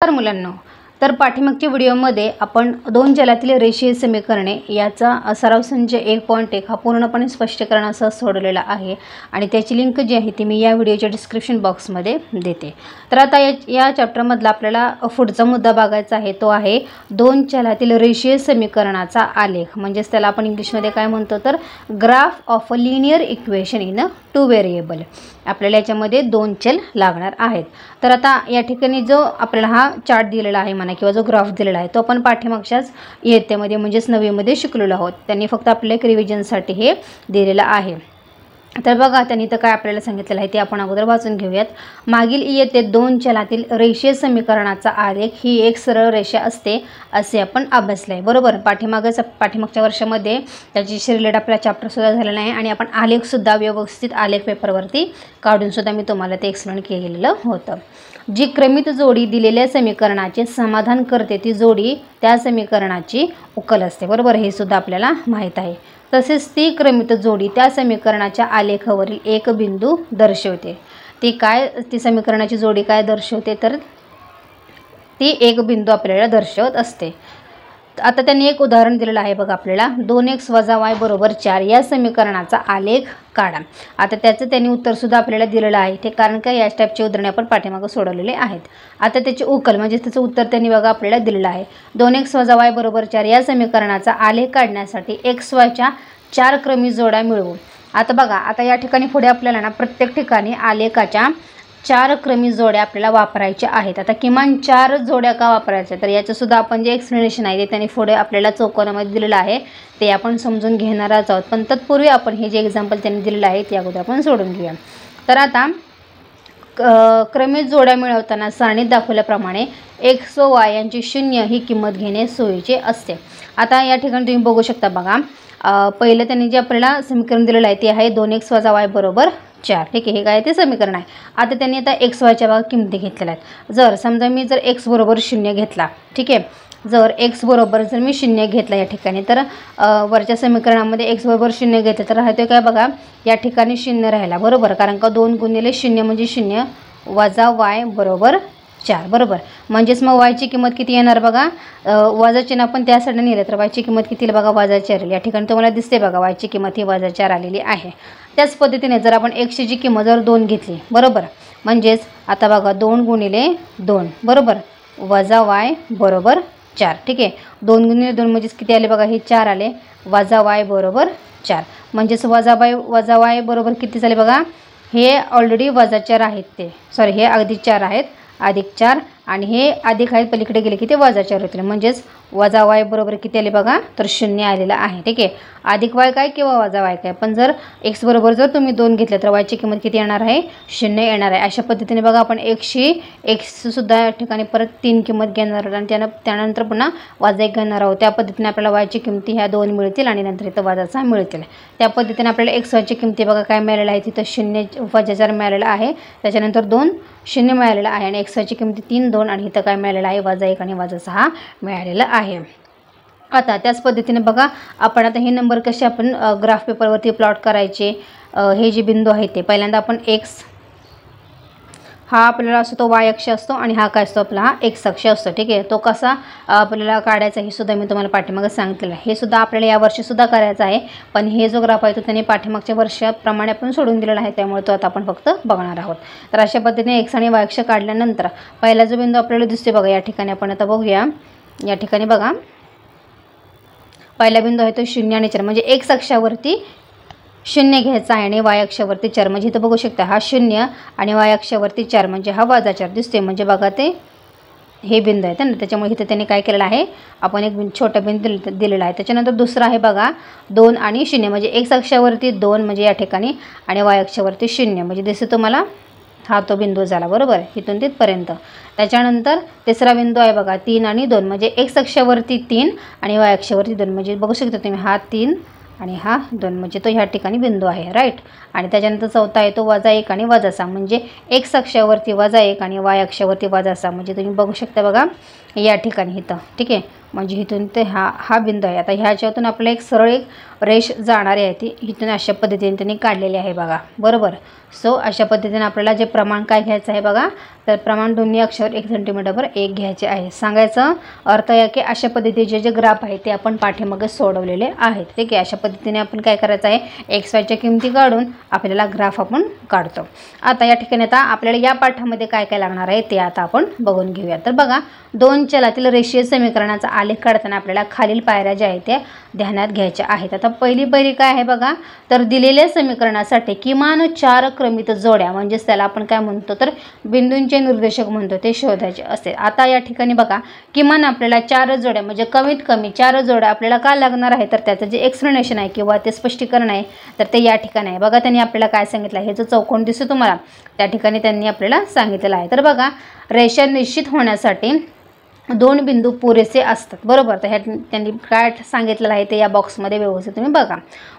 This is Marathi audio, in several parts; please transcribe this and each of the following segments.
तर मुलांनो, तर पाठीमागच्या व्हिडिओमध्ये आपण दोन चलातील रेषीय समीकरणे याचा सराव संच 1.1 हा पूर्णपणे स्पष्टीकरणासह सोडवलेला आहे आणि त्याची लिंक जी आहे ती मी या व्हिडिओच्या डिस्क्रिप्शन बॉक्समध्ये देते। तर आता या चॅप्टरमधला आपल्याला पुढचा मुद्दा बघायचा आहे, तो आहे दोन चलातील रेषीय समीकरणाचा आलेख, म्हणजेच त्याला आपण इंग्लिशमध्ये काय म्हणतो तर graph of a linear equation in a two variable. आपल्याला याच्यामध्ये दोन चल लागणार आहेत। तर आता या ठिकाणी जो आपल्याला हा चार्ट दिलेला आहे म्हणा किंवा जो ग्राफ दिलेला आहे तो आपण पाठीमागच्याच इयत्तेमध्ये म्हणजेच 9वीमध्ये शिकलेलो आहोत। त्यांनी फक्त आपल्या एक रिव्हिजनसाठी हे दिलेला आहे। तर बघा त्यांनी तर काय आपल्याला सांगितलेलं आहे ते आपण अगोदर वाचून घेऊयात। मागील इयत्तेत दोन चलातील रेषीय समीकरणाचा आलेख ही एक सरळ रेषा असते असे आपण अभ्यासले आहे, बरोबर। पाठीमागच्या वर्षामध्ये त्याची रिलेटेड आपला चॅप्टर सुद्धा झालेला आहे आणि आपण आलेख सुद्धा व्यवस्थित आलेख पेपरवरती काढून सुद्धा मी तुम्हाला ते एक्सप्लेन केलेलं होतं। जी क्रमित जोडी दिलेल्या समीकरणाचे समाधान करते ती जोडी त्या समीकरणाची उकल असते, बरोबर। हे सुद्धा आपल्याला माहीत आहे। तसेच ती क्रमित जोडी त्या समीकरणाच्या आलेखावरील एक बिंदू दर्शवते। ती समीकरणाची जोडी काय दर्शवते तर ती एक बिंदू आपल्याला दर्शवत असते। आता त्यांनी एक उदाहरण दिलेलं आहे बघा आपल्याला, 2x - y = 4 या समीकरणाचा आलेख काढा। आता त्याचं त्यांनी उत्तर सुद्धा आपल्याला दिलेलं आहे ते, कारण का या टाईपचे उदाहरणे आपण पाठीमागे सोडवलेले आहेत। आता त्याची उकल म्हणजे त्याचं उत्तर त्यांनी बघा आपल्याला दिलेलं आहे। 2x - y = 4 या समीकरणाचा आलेख काढण्यासाठी xy च्या 4 क्रमित जोड्या मिळवू। आता बघा, आता या ठिकाणी पुढे आपल्याला ना प्रत्येक ठिकाणी आलेखाच्या 4 क्रमित जोड्या आपल्याला वापरायच्या आहेत। आता किमान 4 जोड्या का वापरायच्या तर याचं सुद्धा आपण जे एक्सप्लेनेशन आहे ते त्यांनी पुढे आपल्याला चौकोनामध्ये दिलेलं आहे ते आपण समजून घेणारच आहोत। पण तत्पूर्वी आपण हे जे एक्झाम्पल त्यांनी दिलेलं आहे ते अगोदर आपण सोडून घेऊया। तर आता क्रमित जोड्या मिळवताना सारणीत दाखवल्याप्रमाणे x व y यांची 0 ही किंमत घेणे सोयीचे असते। आता या ठिकाणी तुम्ही बघू शकता बघा, पहिलं त्यांनी जे आपल्याला समीकरण दिलेलं आहे ते आहे 2x - y = 4, ठीक आहे। हे काय ते समीकरण आहे। आता त्यांनी आता x y च्या किमती घेतलेल्या आहेत। जर समजा मी जर x = 0 घेतला, ठीक आहे, जर x बरोबर जर मी 0 घेतला या ठिकाणी तर वरच्या समीकरणामध्ये x = 0 घेतलं तर राहते काय बघा, या ठिकाणी 0 राहिला, बरोबर। कारण का 2 × 0 म्हणजे 0 वजा y = 4, बरोबर। म्हणजेच मग y ची किंमत किती येणार बघा, वजा चिन्ह आपण त्या साईडने नेलं तर y ची किंमत किती येईल बघा, -4 येईल। या ठिकाणी तुम्हाला दिसते बघा y ची किंमत ही -4 आलेली आहे। त्याच पद्धतीने जर आपण x ची किंमत जर 2 घेतली, बरोबर, म्हणजेच आता बघा 2 × 2, बरोबर, वजा y = 4, ठीक आहे। 2 × 2 म्हणजेच किती आले बघा, हे 4 आले, वजा y = 4, म्हणजेच वजा y बरोबर किती झाले बघा, हे ऑलरेडी -4 आहेत ते, सॉरी हे +4 आहेत, +4 आणि हे अधिक आहेत पलीकडे गेले की ते -4 होतील। म्हणजेच वजा y बरोबर किती आले बघा तर 0 आलेला आहे, ठीक आहे। अधिक y काय किंवा वजा y काय, पण जर x बरोबर जर तुम्ही 2 घेतले तर y ची किंमत किती येणार आहे, 0 येणार आहे। अशा पद्धतीने बघा आपण x सुद्धा या ठिकाणी परत 3 किंमत घेणार आहोत आणि त्यानंतर पुन्हा वजा 1 घेणार आहोत। त्या पद्धतीने आपल्याला y ची किमती ह्या 2 मिळतील आणि नंतर इथं -6 मिळतील। त्या पद्धतीने आपल्याला x y ची किमती बघा काय मिळालेलं आहे, तिथं 0 -4 मिळालेलं आहे, त्याच्यानंतर 2 0 मिळालेलं आहे आणि x y ची किमती 3 2 आणि इथं काय मिळालेलं आहे, -1 आणि -6 मिळालेलं आहे। आता त्याच पद्धतीने बघा आपण आता हे नंबर कसे आपण ग्राफ पेपरवरती प्लॉट करायचे, हे जे बिंदू आहेत ते पहिल्यांदा आपण x हा आपल्याला असतो तो y अक्ष असतो आणि हा काय असतो आपला हा x अक्ष असतो, ठीक आहे। तो कसा आपल्याला काढायचा हे सुद्धा मी तुम्हाला पाठीमागे सांगितलेलं आहे। हे सुद्धा आपल्याला या वर्षी सुद्धा करायचं आहे, पण हे जो ग्राफ आहे तो त्यांनी पाठीमागच्या वर्षाप्रमाणे आपण सोडून दिलेला आहे, त्यामुळे तो आता आपण फक्त बघणार आहोत। तर अशा पद्धतीने x आणि y अक्ष काढल्यानंतर पहिला जो बिंदू आपल्याला दिसते बघा या ठिकाणी आपण आता बघूया। या ठिकाणी बघा पहिला बिंदू आहे तो 0 आणि 4, म्हणजे x अक्षावरती 0 घ्यायचा आहे आणि y अक्षावरती 4, म्हणजे इथं बघू शकता हा 0 आणि y अक्षावरती 4 म्हणजे हा -4 दिसते, म्हणजे बघा ते हे बिंदू आहेत ना, त्याच्यामुळे इथं त्यांनी काय केलेलं आहे, आपण एक छोटा बिंदू दिलेला आहे। त्याच्यानंतर दुसरा आहे बघा 2 आणि 0, म्हणजे x अक्षावरती 2 म्हणजे या ठिकाणी आणि y अक्षावरती 0, म्हणजे दिसते तुम्हाला हा तो बिंदू झाला, बरोबर, इथून तिथपर्यंत। त्याच्यानंतर तिसरा बिंदू आहे बघा 3 आणि 2, म्हणजे x अक्षावरती 3 आणि y अक्षावरती 2, म्हणजे बघू शकता तुम्ही हा 3 आणि हा 2, म्हणजे तो ह्या ठिकाणी बिंदू आहे, राईट। आणि त्याच्यानंतर चौथा आहे तो -1 आणि -6, म्हणजे x अक्षावरती -1 आणि y अक्षावरती -6, म्हणजे तुम्ही बघू शकता बघा या ठिकाणी इथं, ठीक आहे। म्हणजे इथून ते हा बिंदू आहे। आता ह्याच्यातून आपल्याला एक सरळ एक रेष जाणारी आहे ती इथून अशा पद्धतीने त्यांनी काढलेली आहे बघा, बरोबर। सो अशा पद्धतीने आपल्याला जे प्रमाण काय घ्यायचं आहे बघा, तर प्रमाण दोन्ही अक्षावर 1 सेंटीमीटरवर 1 घ्यायचे आहे. सांगायचं अर्थ आहे की अशा पद्धतीचे जे ग्राफ आहे ते आपण पाठीमागे सोडवलेले आहेत. ठीक आहे, अशा पद्धतीने आपण काय करायचं आहे, एक्स वायच्या किमती काढून आपल्याला ग्राफ आपण काढतो. आता या ठिकाणी आता आपल्याला या पाठामध्ये काय काय लागणार आहे ते आता आपण बघून घेऊया. तर बघा, दोन चलातील रेषीय समीकरणाचा आलेख काढताना आपल्याला खालील पायऱ्या ज्या आहेत त्या ध्यानात घ्यायच्या आहेत. आता पहिली पायरी काय आहे बघा, तर दिलेल्या समीकरणासाठी किमान 4 क्रमित जोड्या, म्हणजेच त्याला आपण काय म्हणतो तर बिंदूंचे निर्देशक म्हणतो, ते शोधायचे असते. आता या ठिकाणी बघा, किमान आपल्याला 4 जोड्या म्हणजे कमीत कमी 4 जोड्या आपल्याला का लागणार आहे, तर त्याचं जे एक्सप्लेनेशन आहे किंवा ते स्पष्टीकरण आहे तर ते या ठिकाणी आहे. बघा, त्यांनी आपल्याला काय सांगितलं, हे जो चौकोन दिसतो तुम्हाला त्या ठिकाणी त्यांनी आपल्याला सांगितलेलं आहे. तर बघा, रेषा निश्चित होण्यासाठी 2 बिंदू पुरेसे असतात, बरोबर. तर ह्या त्यांनी काय सांगितलेलं आहे ते या बॉक्समध्ये व्यवस्थित तुम्ही बघा.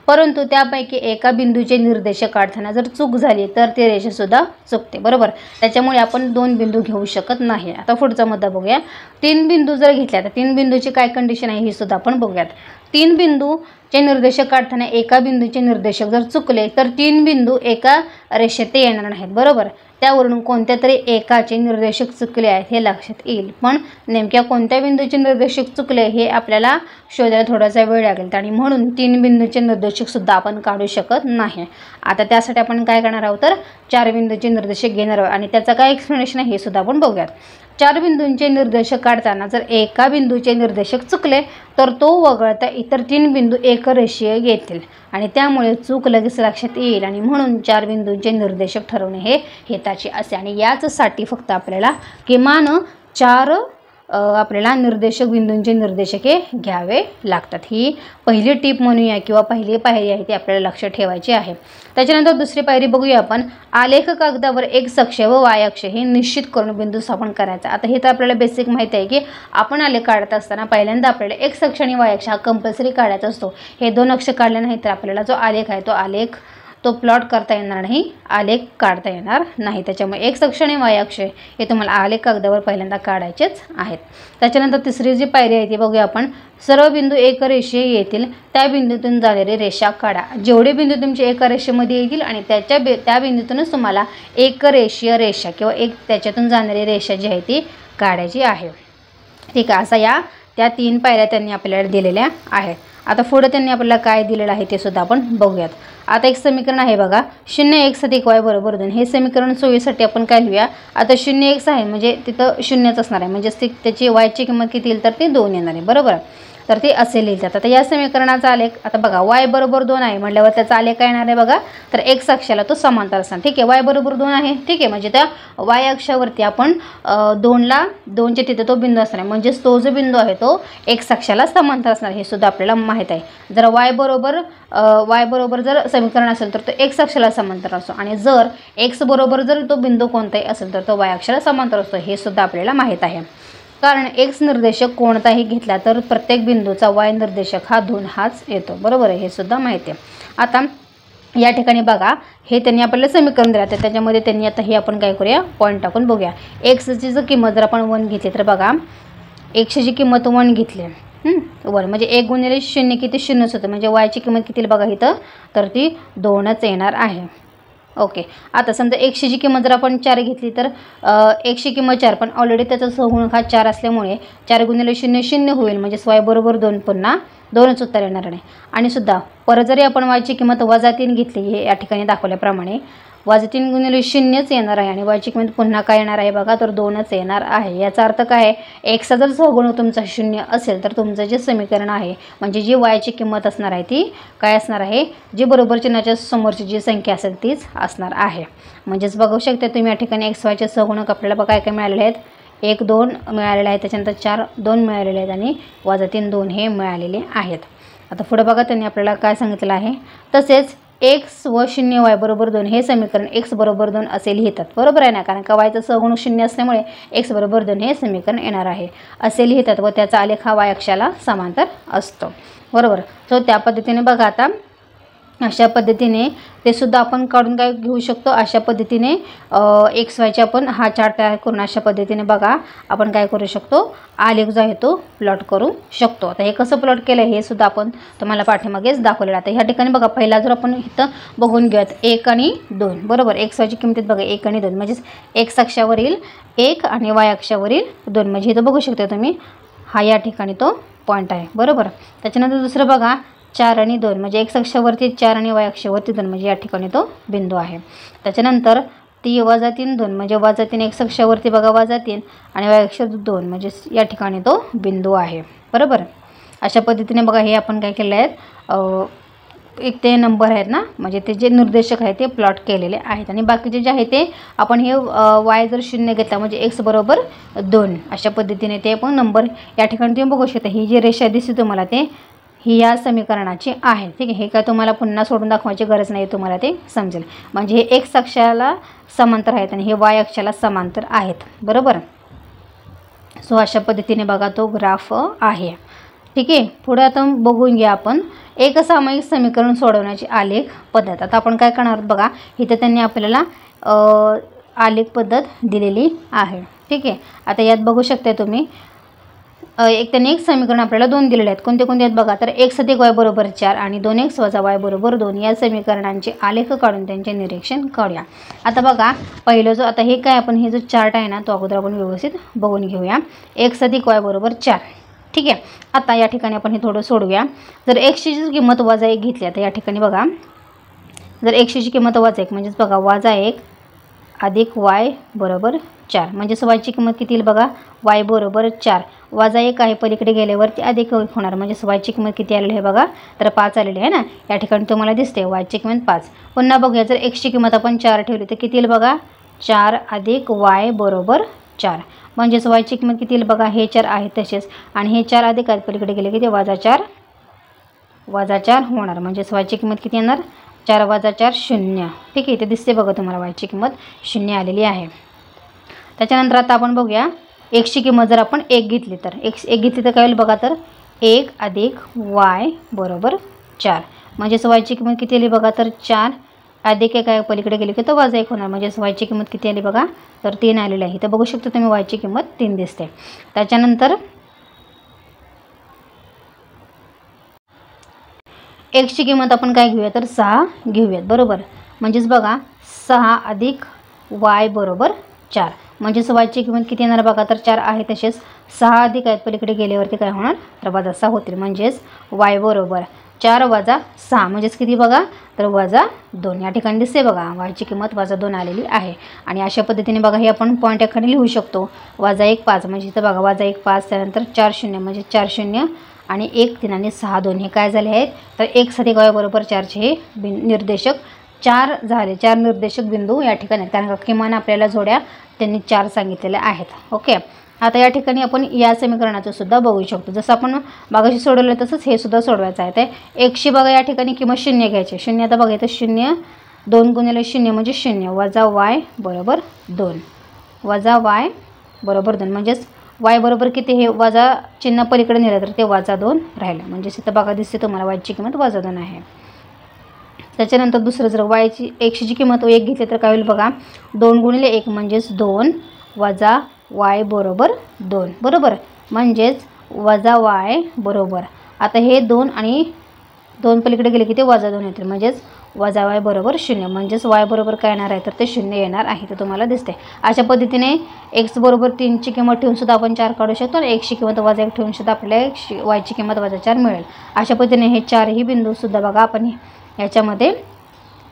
परंतु त्यापैकी एका बिंदूचे निर्देशक काढताना जर चूक झाली तर ती रेषासुद्धा चुकते, बरोबर. त्याच्यामुळे आपण 2 बिंदू घेऊ शकत नाही. आता पुढचा मुद्दा बघूया. 3 बिंदू जर घेतल्या तर 3 बिंदूची काय कंडिशन आहे ही सुद्धा आपण बघूयात. 3 बिंदूचे निर्देशक काढताना एका बिंदूचे निर्देशक जर चुकले तर 3 बिंदू एका रेषेत येणार नाहीत, बरोबर. त्यावरून कोणत्या तरी एकाचे निर्देशक चुकले आहेत हे लक्षात येईल. पण नेमक्या कोणत्या बिंदूचे निर्देशक चुकले हे आपल्याला शोधायला थोडासा वेळ लागेल आणि म्हणून 3 बिंदूचे निर्देशकसुद्धा आपण काढू शकत नाही. आता त्यासाठी आपण काय करणार आहोत तर 4 बिंदूचे निर्देशक घेणार आहोत आणि त्याचं काय एक्सप्लेनेशन आहे हे सुद्धा आपण बघूयात. 4 बिंदूंचे निर्देशक काढताना जर एका बिंदूचे निर्देशक चुकले तर तो वगळता इतर 3 बिंदू एकरेषीय येतील आणि त्यामुळे चूक लगेच लक्षात येईल आणि म्हणून 4 बिंदूंचे निर्देशक ठरवणे हे हिताचे असे. आणि याचसाठी फक्त आपल्याला किमान 4 आपल्याला निर्देशक बिंदूंचे निर्देशके घ्यावे लागतात. ही पहिली टिप म्हणूया किंवा पहिली पायरी आहे ती आपल्याला लक्ष ठेवायची आहे. त्याच्यानंतर दुसरी पायरी बघूया आपण. आलेख कागदावर एक्स अक्ष व वाय अक्ष हे निश्चित करून बिंदू स्थापन करायचा. आता हे तर आपल्याला बेसिक माहिती आहे की आपण आलेख काढत असताना पहिल्यांदा आपल्याला एक्स अक्ष आणि वाय अक्ष हा कंपल्सरी काढायचा असतो. हे 2 अक्ष काढले नाही तर आपल्याला जो आलेख आहे तो प्लॉट करता येणार नाही, आलेख काढता येणार नाही. त्याच्यामुळे एक्स अक्ष आणि वाय अक्ष हे तुम्हाला आलेख कागदावर पहिल्यांदा काढायचेच आहेत. त्याच्यानंतर तिसरी जी पायरी आहे ती बघूया आपण. सर्व बिंदू एकरेषीय येतील त्या बिंदूतून जाणारी रेषा काढा. जेवढे बिंदू तुमचे एका रेषेमध्ये येतील आणि त्या बिंदूतूनच तुम्हाला एकरेषीय रेषा किंवा त्याच्यातून जाणारी रेषा जी आहे ती काढायची आहे. ठीक आहे, असा त्या 3 पायऱ्या त्यांनी आपल्याला दिलेल्या आहेत. आता पुढे त्यांनी आपल्याला काय दिलेलं आहे ते सुद्धा आपण बघूयात. आता एक समीकरण आहे बघा, 0x + y = 2. हे समीकरण सोयीसाठी आपण काय लिहूया. आता 0x आहे म्हणजे तिथं 0च असणार आहे, म्हणजे त्याची yची किंमत किती येईल तर ते 2 येणार आहे, बरोबर. तर ते असे लिहितात. आता या समीकरणाचा आलेख आता बघा, y = 2 आहे म्हटल्यावर त्याचा आलेख काय येणार आहे बघा, तर x अक्षाला तो समांतर असणार. ठीक आहे, y = 2 आहे. ठीक आहे, म्हणजे त्या y अक्षावरती आपण 2च्या तिथे तो बिंदू असणार आहे, म्हणजेच तो जो बिंदू आहे तो x अक्षाला समांतर असणार. हे सुद्धा आपल्याला माहीत आहे. जर y बरोबर जर समीकरण असेल तर तो x अक्षाला समांतर असतो आणि जर x बरोबर जर तो बिंदू कोणताही असेल तर तो y अक्षाला समांतर असतो. हे सुद्धा आपल्याला माहीत आहे. कारण एक्स निर्देशक कोणताही घेतला तर प्रत्येक बिंदूचा वाय निर्देशक हा 2 हाच येतो, बरोबर आहे. हे सुद्धा माहिती आहे. आता या ठिकाणी बघा, हे त्यांनी आपल्याला समीकरण दिलं तर त्याच्यामध्ये त्यांनी आता हे आपण काय करूया, पॉईंट टाकून बघूया. एक्सची जर किंमत जर आपण 1 घेतली तर बघा, एक्सची किंमत 1 घेतली 1 म्हणजे 1 गुणिले 0 किती 0च होतं, म्हणजे वायची किंमत किती बघा इथं तर ती 2च येणार आहे. ओके, आता समजा एक्सची किंमत जर आपण 4 घेतली तर एक्सची किंमत 4, पण ऑलरेडी त्याचा सहगुणक हा 4 असल्यामुळे 4 गुणिले 0 0 होईल, म्हणजे y = 2 पुन्हा 2च उत्तर येणार नाही. आणि सुद्धा परत जरी आपण वायची किंमत -3 घेतली, हे या ठिकाणी दाखवल्याप्रमाणे -3 गुणिले 0च येणार आहे आणि वायची किंमत पुन्हा काय येणार आहे बघा, तर 2च येणार आहे. याचा अर्थ काय आहे, एक्सचा जर सहगुणक तुमचा 0 असेल तर तुमचं जे समीकरण आहे म्हणजे जी वायची किंमत असणार आहे ती काय असणार आहे, जी बरोबर चिन्हाच्या समोरची जी संख्या असेल तीच असणार आहे. म्हणजेच बघू शकता तुम्ही या ठिकाणी एक्स वायचे सहगुणक आपल्याला काय काय मिळालेले आहेत, 1 2 मिळालेले आहेत, त्याच्यानंतर 4 2 मिळालेले आहेत आणि -3 2 हे मिळालेले आहेत. आता पुढे बघा त्यांनी आपल्याला काय सांगितलं आहे, तसेच एक्स व 0 y = 2 हे समीकरण x = 2 असे लिहितात, बरोबर आहे ना. कारण का वायचा सहगुणक 0 असल्यामुळे x = 2 हे समीकरण येणार आहे असे लिहितात व त्याचा आलेख हा y अक्षाला समांतर असतो, बरोबर. सो त्या पद्धतीने बघा, आता अशा पद्धतीने ते सुद्धा आपण काढून काय घेऊ शकतो। अशा पद्धतीने एक्स वायचे आपण हा चार्ट तयार करून अशा पद्धतीने बघा आपण काय करू शकतो, आलेख जो आहे तो प्लॉट करू शकतो। आता हे कसं प्लॉट केलं हे सुद्धा आपण तुम्हाला पाठीमागेच दाखवलेलं आहे। आता ह्या ठिकाणी बघा पहिला जर आपण इथं बघून घेऊयात 1 आणि 2 बरोबर। एक्स वायची किंमत बघा 1 आणि 2 म्हणजे एक्स अक्षावरील 1 आणि वाय अक्षावरील 2 म्हणजे इथं बघू शकता तुम्ही हा या ठिकाणी तो पॉईंट आहे बरोबर। त्याच्यानंतर दुसरं बघा 4 आणि 2 म्हणजे एक्स अक्षावरती 4 आणि वाय अक्षावरती 2 म्हणजे या ठिकाणी तो बिंदू आहे। त्याच्यानंतर 3 वजा 3 2 म्हणजे वजा 3 एक्स अक्षावरती बघा वजा 3 आणि वाय अक्षावरती 2 म्हणजे या ठिकाणी तो बिंदू आहे बरोबर। अशा पद्धतीने बघा हे आपण काय केले आहेत एक ते नंबर आहेत ना म्हणजे ते जे निर्देशक आहे ते प्लॉट केलेले आहेत आणि बाकीचे जे आहे ते आपण हे वाय जर 0 घेतला म्हणजे एक्स बरोबर 2 अशा पद्धतीने ते पण नंबर या ठिकाणी तुम्ही बघू शकता। ही जी रेषा दिसते तुम्हाला ते ही या समीकरणाची आहे ठीक आहे। हे काय तुम्हाला पुन्हा सोडून दाखवायची गरज नाही, तुम्हाला ते समजेल। म्हणजे हे एक्स अक्षाला समांतर आहेत आणि हे वाय अक्षाला समांतर आहेत बरोबर। सो अशा पद्धतीने बघा तो ग्राफ आहे ठीक आहे। पुढे आता बघून घ्या आपण एक सामायिक समीकरण सोडवण्याची आलेख पद्धत। आता आपण काय करणार आहोत बघा इथे त्यांनी आपल्याला आलेख पद्धत दिलेली आहे ठीक आहे। आता यात बघू शकता तुम्ही त्यांनी एक समीकरण आपल्याला 2 दिलेले आहेत। कोणते कोणते आहेत बघा तर x + y = 4 आणि 2x - y = 2 या समीकरणांचे आलेख काढून त्यांचे निरीक्षण काढूया। आता बघा पहिलं जो आता हे काय आपण हे जो चार्ट आहे ना तो अगोदर आपण व्यवस्थित बघून घेऊया। x + y = 4 ठीक आहे। आता या ठिकाणी आपण हे थोडं सोडूया। जर x ची किंमत -1 घेतली आता या ठिकाणी बघा जर x ची किंमत -1 म्हणजेच बघा -1 अधिक y = 4 म्हणजे y ची किंमत किती येईल बघा y = 4 -1 आहे पलीकडे गेल्यावरती अधिक होणार म्हणजे y ची किंमत किती आलेली आहे बघा तर 5 आलेली आहे ना या ठिकाणी तुम्हाला दिसते y ची किंमत 5। पुन्हा बघूया जर x ची किंमत आपण 4 ठेवली तर किती येईल बघा 4 अधिक y = 4 म्हणजे y ची किंमत किती येईल बघा हे 4 आहे तसेच आणि हे 4 अधिक पलीकडे गेले की ते -4 होणार म्हणजे y ची किंमत किती येणार 4 - 4 0 ठीक आहे। इथे दिसते बघा तुम्हाला y ची किंमत 0 आलेली आहे। त्याच्यानंतर आता आपण बघूया x ची किंमत जर आपण 1 घेतली तर x 1 घेतली तर काय होईल बघा तर 1 अधिक y = 4 म्हणजे y ची किंमत किती आली बघा तर 4 अधिक 1 आहे पलीकडे गेली की तो -1 होणार म्हणजे y ची किंमत किती आली बघा तर 3 आलेली आहे। तर बघू शकता तुम्ही y ची किंमत 3 दिसते। त्याच्यानंतर x ची किंमत आपण काय घेऊया तर 6 घेऊयात बरोबर। म्हणजेच बघा 6 अधिक y = 4 म्हणजे y ची किंमत किती येणार बघा तर 4 आहे तसेच 6 अधिक आहेत पलीकडे गेल्यावरती काय होणार तर -6 होतील म्हणजेच y = 4 - 6 म्हणजेच किती बघा तर -2 या ठिकाणी दिसते बघा y ची किंमत -2 आलेली आहे। आणि अशा पद्धतीने बघा हे आपण पॉईंट एखादी लिहू शकतो -1 5 म्हणजे इथं बघा -1 5 त्यानंतर 4 0 म्हणजे 4 0 आणि 1 3 आणि 6 2 हे काय झाले आहेत तर x अधिक y = 4 चे हे निर्देशक 4 झाले 4 निर्देशक बिंदू या ठिकाणी कारण किमान आपल्याला जोड्या त्यांनी 4 सांगितलेल्या आहेत ओके। आता या ठिकाणी आपण या समीकरणाचं सुद्धा बघू शकतो जसं आपण मागाशी सोडवलं तसंच हे सुद्धा सोडवायचं आहे। ते x ची बघा या ठिकाणी किंमत 0 घ्यायची 0 आता बघा इथं 0 2 गुणिले 0 म्हणजे 0 वजा y = 2 वजा y = 2 म्हणजेच y बरोबर किती हे वजा चिन्ह पलीकडे नेलं तर ते -2 राहिलं म्हणजे इथं बघा दिसते तुम्हाला y ची किंमत -2 आहे। त्याच्यानंतर दुसरं जर x ची किंमत 1 घेतली तर काय होईल बघा 2 गुणिले 1 म्हणजेच 2 वजा y = 2 बरोबर म्हणजेच वजा y बरोबर आता हे 2 आणि 2 पलीकडे गेले की ते -2 येतील म्हणजेच वजा y = 0 म्हणजेच y बरोबर काय येणार आहे तर ते 0 येणार आहे तर तुम्हाला दिसते। अशा पद्धतीने x = 3 ची किंमत ठेवून सुद्धा आपण 4 काढू शकतो आणि x ची किंमत -1 ठेवून सुद्धा आपल्याला y ची किंमत -4 मिळेल। अशा पद्धतीने हे 4ही बिंदू सुद्धा बघा आपण याच्यामध्ये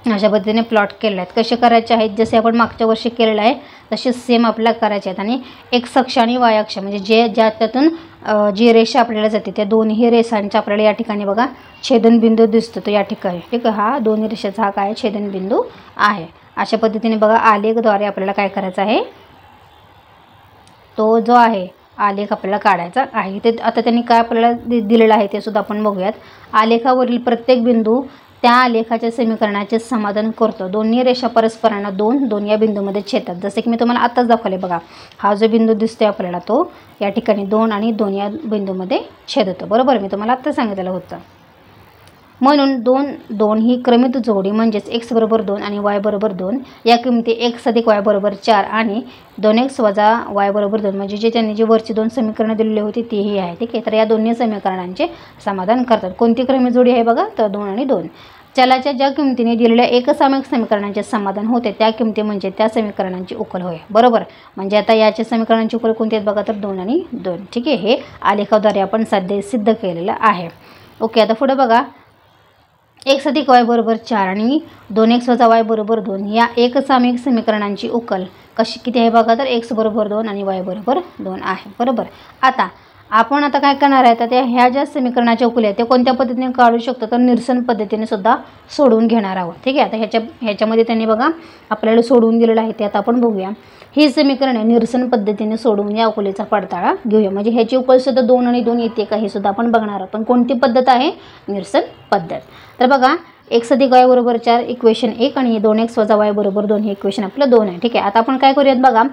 अशा पद्धतीने प्लॉट केले आहेत। कसे करायचे आहेत जसे आपण मागच्या वर्षी केलेलं आहे तसे सेम आपल्याला करायचे आहेत आणि x अक्ष आणि y अक्ष म्हणजे त्यातून जी रेषा आपल्याला जाते त्या दोन्ही रेषांचा आपल्याला या ठिकाणी बघा छेदनबिंदू दिसतो तो या ठिकाणी ठीक आहे। हा दोन्ही रेषेचा हा काय छेदनबिंदू आहे। अशा पद्धतीने बघा आलेखद्वारे आपल्याला काय करायचं आहे तो जो आहे आलेख आपल्याला काढायचा आहे। ते आता त्यांनी काय आपल्याला दिलेलं आहे ते सुद्धा आपण बघूयात। आलेखावरील प्रत्येक बिंदू त्या आलेखाच्या समीकरणाचे समाधान करतो। दोन्ही रेषा परस्परांना 2 या बिंदूमध्ये छेदतात जसे की मी तुम्हाला आताच दाखवले बघा हा जो बिंदू दिसतोय आपल्याला तो या ठिकाणी 2 आणि 2 या बिंदूमध्ये छेदतो बरोबर मी तुम्हाला आत्ता सांगितलेलं होतं। म्हणून 2 2 ही क्रमित जोडी म्हणजेच x बरोबर 2 आणि y बरोबर 2 या किमती x अधिक y बरोबर 4 आणि 2x वजा y बरोबर 2 म्हणजे जे त्यांनी जी वरची 2 समीकरणं दिलेली होती तीही आहे. ठीक आहे, तर या दोन्ही समीकरणांचे समाधान करतात. कोणती क्रमित जोडी आहे बघा, तर 2 आणि 2. चलाच्या ज्या किमतीने दिलेल्या एकसामायिक समीकरणांचे समाधान होते त्या किमती म्हणजे त्या समीकरणांची उकल होय. बरोबर, म्हणजे आता याच्या समीकरणांची उकल कोणती आहेत बघा, तर 2 आणि 2. ठीक आहे, हे आलेखाद्वारे आपण सिद्ध केलेलं आहे. ओके, आता पुढे बघा, x अधिक y बरोबर 4 आणि 2x वजा y बरोबर 2 या एकसामायिक समीकरणांची उकल किती आहे बघा, तर x बरोबर 2 आणि y बरोबर 2 आहे. बरोबर, आता आपण काय करणार आहे, तर ह्या ज्या समीकरणाच्या उकली आहेत ते कोणत्या पद्धतीने काढू शकतो, तर निरसन पद्धतीने सुद्धा सोडवून घेणार आहोत. ठीक आहे, आता ह्याच्यामध्ये त्यांनी बघा आपल्याला सोडवून दिलेलं आहे ते आता आपण बघूया. ही समीकरणे निरसन पद्धतीने सोडवून या उकलीचा पडताळा घेऊया. म्हणजे ह्याची उकल सुद्धा 2 आणि 2 येते का हे सुद्धा आपण बघणार आहोत. पण कोणती पद्धत आहे, निरसन पद्धत. तर बघा, x अधिक y बरोबर 4 इक्वेशन 1 आणि 2x वजा y बरोबर 2 हे इक्वेशन आपलं 2 आहे. ठीक आहे, आता आपण काय करूयात बघा,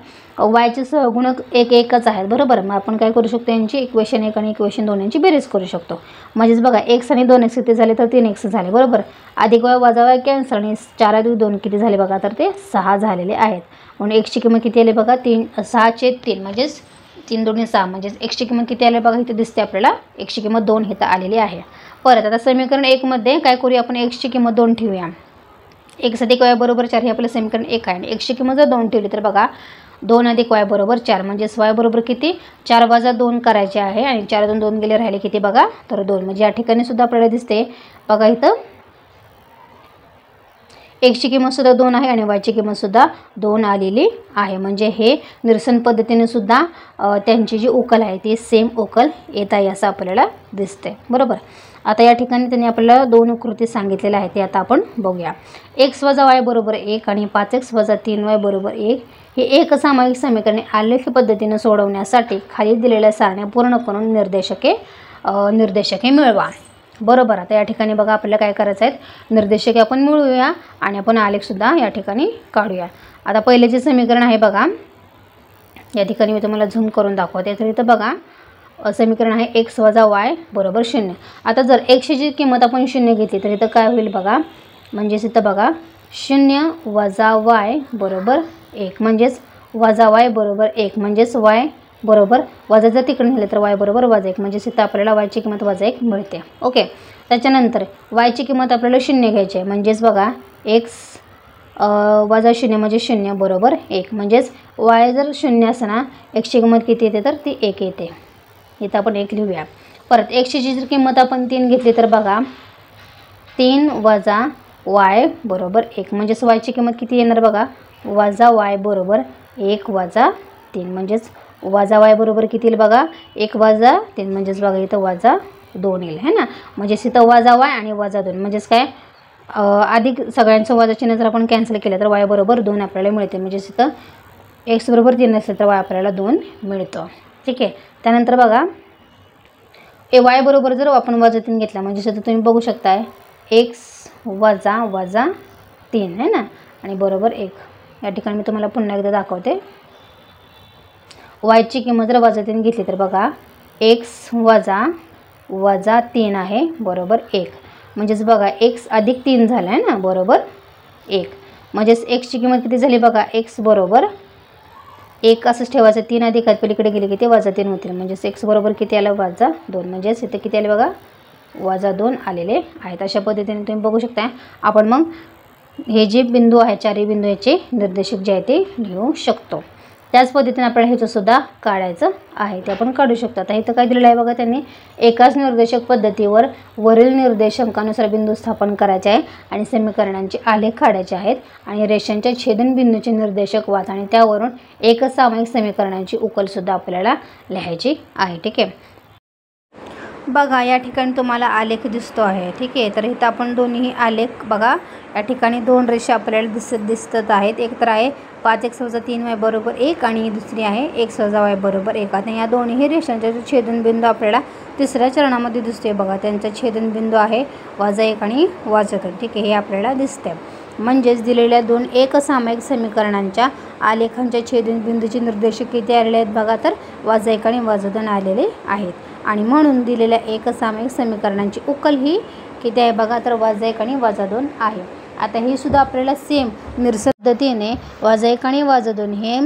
yचे सहगुणक 1 1च आहेत. बरोबर, मग आपण काय करू शकतो, यांची इक्वेशन 1 आणि इक्वेशन 2 यांची बेरीज करू शकतो. म्हणजेच बघा, x आणि 2x किती झाले, तर 3x झाले. बरोबर, अधिक y वजा y कॅन्सल आणि 4 अधिक 2 किती झाले बघा, तर ते 6 झालेले आहेत. म्हणून x ची किंमत किती आली बघा, 6/3 म्हणजेच 3 2 6 म्हणजेच x ची किंमत किती आली बघा, इथे दिसते आपल्याला x ची किंमत 2 इथं आलेली आहे. परत आता समीकरण 1 मध्ये काय करूया, आपण x ची किंमत 2 ठेवूया. x अधिक y बरोबर 4 हे आपलं समीकरण 1 आहे आणि x ची किंमत जर 2 ठेवली तर बघा 2 अधिक y बरोबर 4 म्हणजेच y बरोबर किती 4 वजा 2 करायचे आहे आणि 4 2 2 गेले राहिले किती बघा, तर 2. म्हणजे या ठिकाणी सुद्धा आपल्याला दिसते बघा, इथं x ची किंमत सुद्धा 2 आहे आणि y ची किंमत सुद्धा 2 आलेली आहे. म्हणजे हे निरसन पद्धतीने सुद्धा त्यांची जी उकल आहे ती सेम उकल येत आहे असं आपल्याला दिसते. बरोबर, आता या ठिकाणी त्यांनी आपल्याला 2 आकृती सांगितलेल्या आहेत ते आता आपण बघूया. x वजा y बरोबर 1 आणि 5x वजा 3y बरोबर 1 हे एकसामायिक समीकरणे आलेख पद्धतीने सोडवण्यासाठी खाली दिलेल्या सारण्या पूर्ण करून निर्देशके मिळवा. बरोबर, आता या ठिकाणी बघा आपल्याला काय करायचं आहे, निर्देशके आपण मिळवूया आणि आपण आलेखसुद्धा या ठिकाणी काढूया. आता पहिले जे समीकरण आहे बघा, या ठिकाणी मी तुम्हाला झूम करून दाखवते. तर इथं बघा समीकरण आहे x वजा y बरोबर 0. आता जर x ची किंमत आपण 0 घेतली तर इथं काय होईल बघा, म्हणजेच इथं बघा 0 वजा y बरोबर 1 म्हणजेच वजा y बरोबर 1 म्हणजेच y बरोबर वजा जर तिकडे नेले तर y बरोबर वजा 1 म्हणजेच इथं आपल्याला y ची किंमत वजा 1 मिळते. ओके, त्याच्यानंतर y ची किंमत आपल्याला 0 घ्यायची आहे. म्हणजेच बघा x वजा 0 म्हणजे 0 बरोबर 1 म्हणजेच y जर 0 असं ना x ची किंमत किती येते, तर ती 1 येते. इथं आपण 1 लिहूया. परत x ची जर किंमत आपण 3 घेतली तर बघा 3 वजा y बरोबर 1 म्हणजेच y ची किंमत किती येणार बघा, वजा y बरोबर 1 वजा 3 म्हणजेच वजा y बरोबर किती येईल बघा, 1 वजा 3 म्हणजेच बघा इथं वजा 2 येईल है ना. म्हणजेच इथं वजा y आणि वजा 2 म्हणजेच काय, अधिक सगळ्यांचं वजा चिन्ह जर आपण कॅन्सल केलं तर y बरोबर 2 आपल्याला मिळते. म्हणजेच इथं x बरोबर 3 असेल तर y आपल्याला 2 मिळतो. ठीक आहे, त्यानंतर बघा y बरोबर जर आपण वजा 3 घेतला म्हणजेच इथं तुम्ही बघू शकताय x वजा 3 है ना आणि बरोबर 1. या ठिकाणी मी तुम्हाला पुन्हा एकदा दाखवते. y ची किंमत जर वजा 3 घेतली तर बघा x वजा 3 आहे बरोबर 1 म्हणजेच बघा x अधिक 3 झाला आहे ना बरोबर 1 म्हणजेच x ची किंमत किती झाली बघा, x बरोबर 1 असंच ठेवायचं. 3 अधिक पलीकडे गेले की ते वजा 3 होतील म्हणजेच x बरोबर किती आलं, वजा 2 म्हणजेच इथे किती आले बघा, वजा 2 आलेले आहेत. अशा पद्धतीने तुम्ही बघू शकता. आपण मग हे जे बिंदू आहे चारही बिंदू याचे निर्देशक जे आहे ते लिहू शकतो. त्याच पद्धतीने आपल्याला ह्याचं सुद्धा काढायचं आहे ते आपण काढू शकतो. आता इथं काय दिलेलं आहे बघा, त्यांनी एकाच निर्देशक पद्धतीवर वरील निर्देशांकानुसार बिंदू स्थापन करायचे आहे आणि समीकरणांचे आलेख काढायचे आहेत आणि रेषांच्या छेदनबिंदूचे निर्देशक वाचा आणि त्यावरून एकसामायिक समीकरणांची उकल सुद्धा आपल्याला लिहायची आहे. ठीक आहे, बघा या ठिकाणी तुम्हाला आलेख दिसतो आहे. ठीक आहे, तर इथं आपण दोन्ही आलेख बघा या ठिकाणी 2 रेषा आपल्याला दिसत आहेत. एक तर आहे 5x वजा 3y बरोबर 1 आणि दुसरी आहे x वजा y बरोबर 1. आता या दोन्ही रेषांचा जो छेदनबिंदू आपल्याला तिसऱ्या चरणामध्ये दिसतोय बघा, त्यांचा छेदनबिंदू आहे वजा 1 आणि वजा 2. ठीक आहे, हे आपल्याला दिसते. म्हणजेच दिलेल्या 2 एकसामायिक समीकरणांच्या आलेखांच्या छेदनबिंदूचे निर्देशक किती आलेले आहेत बघा, तर वजा 1 आणि वजा 2 आलेले आहेत. आणि म्हणून दिलेल्या एकसामायिक समीकरणांची उकल ही किती आहे बघा, तर -1 आणि -2 आहे. आता हे सुद्धा आपल्याला सेम निरसन पद्धतीने -1 आणि -2 हे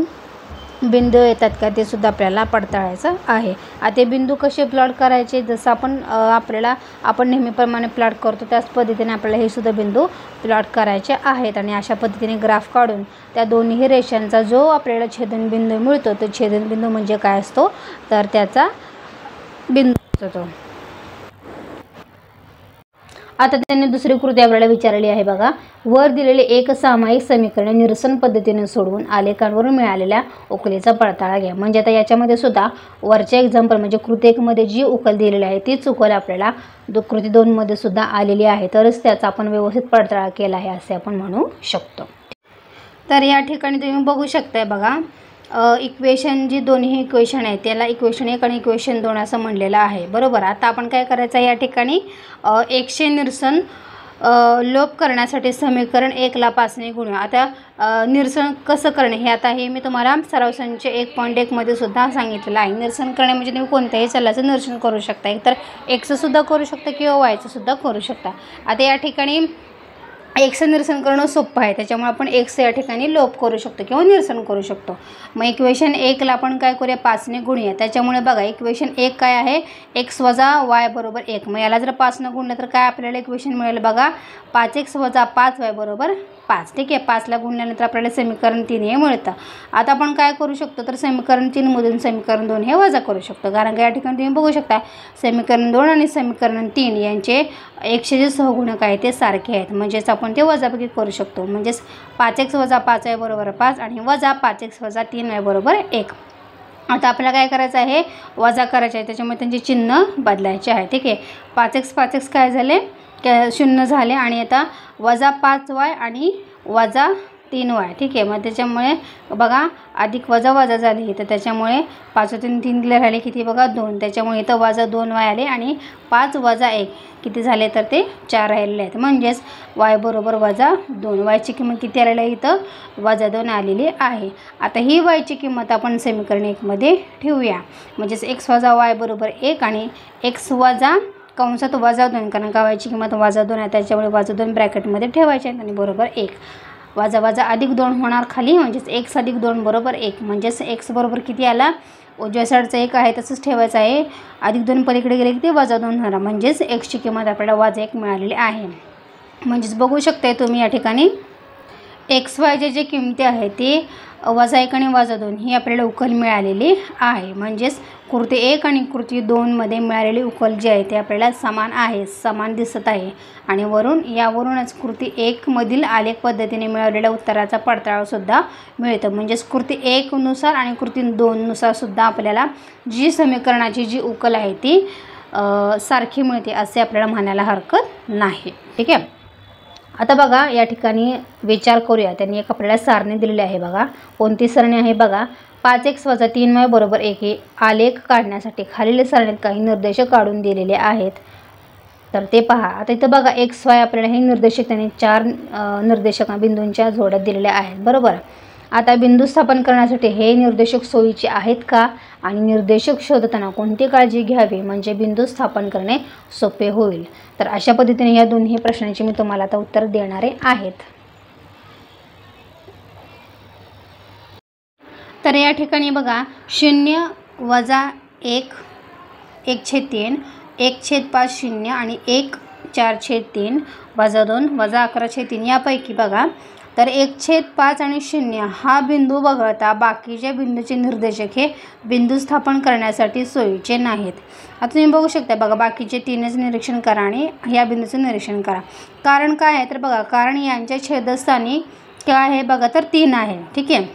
बिंदू येतात का ते सुद्धा आपल्याला पडताळायचं आहे. आता ते बिंदू कसे प्लॉट करायचे, जसं आपण नेहमीप्रमाणे प्लॉट करतो त्याच पद्धतीने आपल्याला हे सुद्धा बिंदू प्लॉट करायचे आहेत. आणि अशा पद्धतीने ग्राफ काढून त्या दोन्ही रेषांचा जो आपल्याला छेदनबिंदू मिळतो तो छेदनबिंदू म्हणजे काय असतो, तर त्याचा बिंदू असतो. आता त्यांनी दुसरी कृती आपल्याला विचारली आहे बघा. वर दिलेले एक सामायिक समीकरण निरसन पद्धतीने सोडवून आलेखांवरून मिळालेल्या उकलीचा पडताळा घ्या. म्हणजे आता याच्यामध्ये सुद्धा वरच्या एक्झाम्पल म्हणजे कृती 1 मध्ये जी उकल दिलेली आहे तीच उकल आपल्याला कृती 2 मध्ये सुद्धा आलेली आहे, तरच त्याचा आपण व्यवस्थित पडताळा केला आहे असे आपण म्हणू शकतो. तर या ठिकाणी तुम्ही बघू शकताय बघा, इक्वेशन जी दोन्ही इक्वेशन आहे त्याला इक्वेशन 1 आणि इक्वेशन 2 असं म्हणलेलं आहे, बरोबर. आता आपण काय करायचं आहे, या ठिकाणी 100 निरसन लोप करण्यासाठी समीकरण 1 ला 5 ने गुणूया. आता निरसन कसं करणे हे आता हे मी तुम्हाला सराव संच 1.1 मध्ये सुद्धा सांगितलेलं आहे. निरसन करणे म्हणजे तुम्ही कोणत्याही चलाचं निरसन करू शकता, एकतर एक्सचं सुद्धा करू शकता किंवा वायचं सुद्धा करू शकता. आता या ठिकाणी एक्सचं निरसन करणं सोपं आहे, त्याच्यामुळे आपण एक्स या ठिकाणी लोप करू शकतो किंवा निरसन करू शकतो. मग इक्वेशन 1 ला आपण काय करूया, 5 ने गुणूया. त्याच्यामुळे बघा इक्वेशन 1 काय आहे, x - y = 1. मग याला जर 5 ने गुणलं तर काय आपल्याला इक्वेशन मिळेल बघा, 5x - 5y = 5. ठीक आहे, 5 ला गुणल्यानंतर आपल्याला समीकरण 3 हे मिळतं. आता आपण काय करू शकतो, तर समीकरण 3 मधून समीकरण 2 हे वजा करू शकतो. कारण का या ठिकाणी तुम्ही बघू शकता समीकरण 2 आणि समीकरण 3 यांचे 100 जे सहगुणक आहे ते सारखे आहेत, म्हणजेच आपण ते वजाबाकी करू शकतो. म्हणजेच 5x - 5y = 5 आणि वजा 5x - 3y = 1. आता आपल्याला काय करायचं आहे, वजा करायचं आहे, त्याच्यामुळे त्यांचे चिन्ह बदलायचे आहे. ठीक आहे, 5x काय झाले, 0 झाले आणि आता वजा 5y आणि वजा 3y. ठीक आहे, मग त्याच्यामुळे बघा अधिक वजा वजा झाली, तर त्याच्यामुळे 5 व 3 दिले राहिले किती बघा 2, त्याच्यामुळे इथं वजा 2y आले आणि 5 वजा 1 किती झाले, तर ते 4 राहिलेले आहेत. म्हणजेच y = -2. वायची किंमत किती आलेली आहे, इथं -2 आलेली आहे. आता ही वायची किंमत आपण समीकरण 1 मध्ये ठेवूया. म्हणजेच x - y = 1 आणि x कंसात -2, कारण का वायची किंमत -2 आहे त्याच्यामुळे -2 ब्रॅकेटमध्ये ठेवायचे आहेत आणि बरोबर 1. वजा वजा अधिक 2 होणार खाली, म्हणजेच x + 2 = 1. म्हणजेच x बरोबर किती आला, उजव्या साईडचं 1 आहे तसंच ठेवायचं आहे, अधिक 2 पलीकडे गेले की ते -2 होणार. म्हणजेच x ची किंमत आपल्याला -1 मिळालेली आहे. म्हणजेच बघू शकताय तुम्ही या ठिकाणी XY जे किमती आहे ते -1 आणि -2 ही आपल्याला उकल मिळालेली आहे. म्हणजेच कृती 1 आणि कृती 2 मध्ये मिळालेली उकल जी आहे ते आपल्याला समान आहे, समान दिसत आहे. आणि यावरूनच कृती 1 मधील आलेख पद्धतीने मिळवलेल्या उत्तराचा पडताळा सुद्धा मिळतो. म्हणजेच कृती 1 नुसार आणि कृती 2 नुसार सुद्धा आपल्याला जी समीकरणाची जी उकल आहे ती सारखी मिळते असे आपल्याला म्हणायला हरकत नाही. ठीक आहे, आता बघा या ठिकाणी विचार करूया. त्यांनी एक आपल्याला सारणी दिलेली आहे बघा. कोणती सरणी आहे बघा, 5x - 3y = 1 हे आलेख काढण्यासाठी खालील सारणीत काही निर्देशक काढून दिलेले आहेत. तर ते पहा. आता इथं बघा XY आपल्याला हे निर्देशक त्यांनी 4 निर्देशक बिंदूंच्या जोड्यात दिलेल्या आहेत, बरोबर. आता बिंदू स्थापन करण्यासाठी हे निर्देशक सोयीचे आहेत का आणि निर्देशक शोधताना कोणती काळजी घ्यावी म्हणजे बिंदू स्थापन करणे सोपे होईल. तर अशा पद्धतीने या दोन्ही प्रश्नांची मी तुम्हाला आता उत्तर देणारे आहेत. तर या ठिकाणी बघा 0 वजा 1 1/3 1/50 आणि 1 4/3 वजा 2 वजा 11/3 यापैकी बघा तर 1/5 आणि 0 हा बिंदू वगळता बाकीच्या बिंदूचे निर्देशक हे बिंदू स्थापन करण्यासाठी सोयीचे नाहीत. आता तुम्ही बघू शकता बघा बाकीचे 3च निरीक्षण करा आणि या बिंदूचं निरीक्षण करा. कारण काय आहे तर बघा कारण यांच्या छेदस्थानी काय आहे बघा तर 3 आहे. ठीक आहे,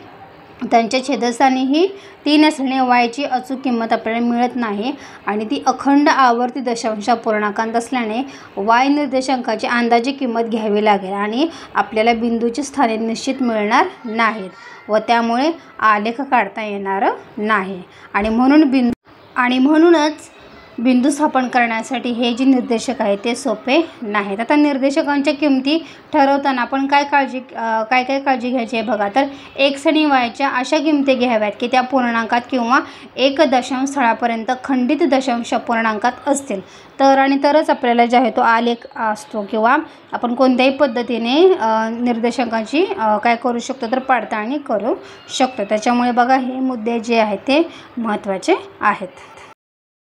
त्यांच्या छेदस्थानी ही 3 असल्याने वायची अचूक किंमत आपल्याला मिळत नाही आणि ती अखंड आवर्ती दशांश पूर्णांकांत असल्याने वाय निर्देशांकाची अंदाजे किंमत घ्यावी लागेल आणि आपल्याला बिंदूची स्थाने निश्चित मिळणार नाहीत व त्यामुळे आलेख काढता येणार नाही. आणि म्हणूनच बिंदू स्थापन करण्यासाठी हे जे निर्देशक आहे ते सोपे नाहीत। आता निर्देशकांच्या किमती ठरवताना आपण काय काळजी घ्यायची आहे बघा। तर x आणि y च्या अशा किमती घ्याव्यात की त्या पूर्णांकात किंवा एक दशांश स्थळापर्यंत खंडित दशांश पूर्णांकात असतील तरच आपल्याला जे आहे तो आलेख असतो किंवा आपण कोणत्याही पद्धतीने निर्देशकांची काय करू शकतो तर पडताळणी करू शकतो। त्याच्यामुळे बघा हे मुद्दे जे आहेत ते महत्त्वाचे आहेत।